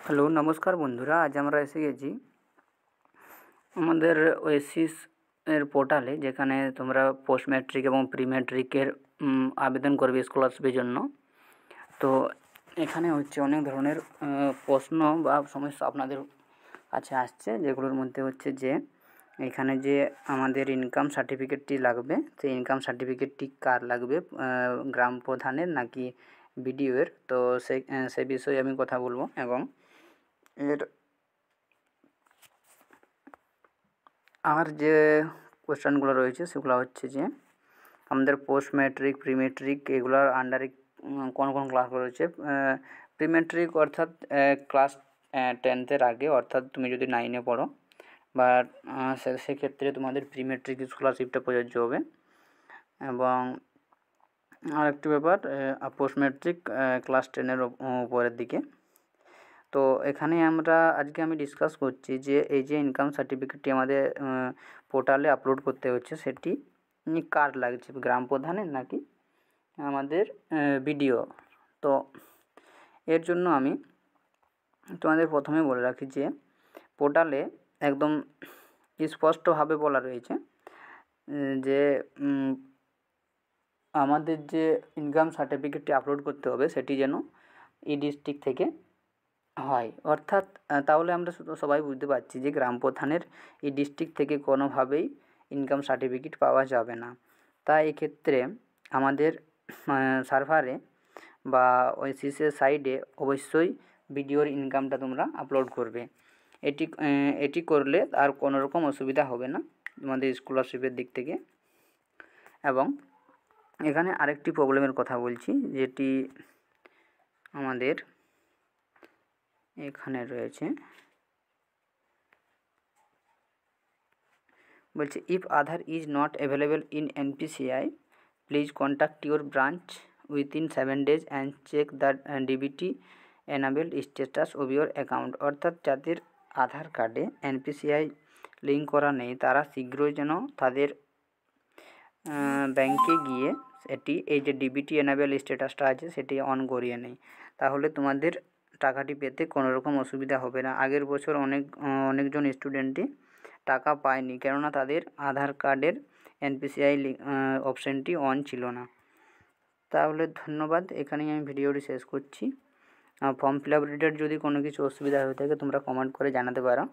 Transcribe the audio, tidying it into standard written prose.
Hello, নমস্কার বন্ধুরা। আজ আমরা এসে গেছি আমাদের ওয়েসিস এর পোর্টালে, যেখানে তোমরা পোস্ট ম্যাট্রিক এবং প্রি ম্যাট্রিকের আবেদন করবে স্কলারশিপের জন্য। তো এখানে হচ্ছে অনেক ধরনের প্রশ্ন বা সমস্যা আপনাদের কাছে আসছে, যেগুলোর মধ্যে হচ্ছে যে এখানে যে আমাদের ইনকাম সার্টিফিকেটটি লাগবে, সেই ইনকাম সার্টিফিকেটটি কার লাগবে, গ্রাম প্রধানের নাকি বিডিও এর। তো সে বিষয়ে আমি কথা বলবো। এবং এর আর যে কোয়েশ্চেনগুলো রয়েছে সেগুলো হচ্ছে যে আমাদের পোস্ট ম্যাট্রিক, প্রি ম্যাট্রিক এগুলোর আন্ডারে কোন কোন ক্লাসগুলো রয়েছে। প্রি ম্যাট্রিক অর্থাৎ ক্লাস 10th আগে, অর্থাৎ তুমি যদি 9-এ পড়ো বা সেক্ষেত্রে তোমাদের প্রি ম্যাট্রিক স্কলারশিপটা প্রযোজ্য হবে। এবং আরেকটি ব্যাপার, পোস্ট ম্যাট্রিক ক্লাস 10-এর উপরের দিকে। তো এখানে আজকে আমি ডিসকাস করছি যে এই যে ইনকাম সার্টিফিকেটটি আমাদের পোর্টালে আপলোড করতে হচ্ছে, সেটি কার লাগছে, গ্রাম প্রধানের নাকি আমাদের বিডিও। তো এর জন্য আমি তোমাদের প্রথমে বলে রাখি যে পোর্টালে একদম স্পষ্টভাবে বলা রয়েছে যে আমাদের যে ইনকাম সার্টিফিকেটটি আপলোড করতে হবে সেটি যেন এই ডিস্ট্রিক্ট থেকে হয়। অর্থাৎ তাহলে আমরা সবাই বুঝতে পারছি যে গ্রাম প্রধানের এই ডিস্ট্রিক্ট থেকে কোনোভাবেই ইনকাম সার্টিফিকেট পাওয়া যাবে না। তাই এক্ষেত্রে আমাদের সার্ভারে বা ওয়েসিসের সাইডে অবশ্যই বিডিওর ইনকামটা তোমরা আপলোড করবে। এটি করলে আর কোনো রকম অসুবিধা হবে না তোমাদের স্কলারশিপের দিক থেকে। এবং এখানে আরেকটি প্রবলেমের কথা বলছি, যেটি আমাদের এখানে রয়েছে। বলছে, if Aadhaar is not available in NPCI, please contact your branch within 7 days and check the DBT enabled status of your account. অর্থাৎ যাদের আধার কার্ডে এনপিসিআই লিঙ্ক করা নেই, তারা শীঘ্রই যেন তাদের ব্যাংকে গিয়ে এই যে ডিবিটি এনাবেল স্ট্যাটাসটা আছে সেটি অন করিয়ে নেয়। তাহলে তোমাদের টাকাটি পেতে কোনো রকম অসুবিধা হবে না। আগের বছর অনেকজন স্টুডেন্টই টাকা পায়নি, কেননা তাদের আধার কার্ডের এনপিসিআই অপশানটি অন ছিল না। তাহলে ধন্যবাদ, এখানেই আমি ভিডিওটি শেষ করছি। ফর্ম ফিল আপ রিলেটেড যদি কোনো কিছু অসুবিধা হয়ে থাকে তোমরা কমেন্ট করে জানাতে পারো।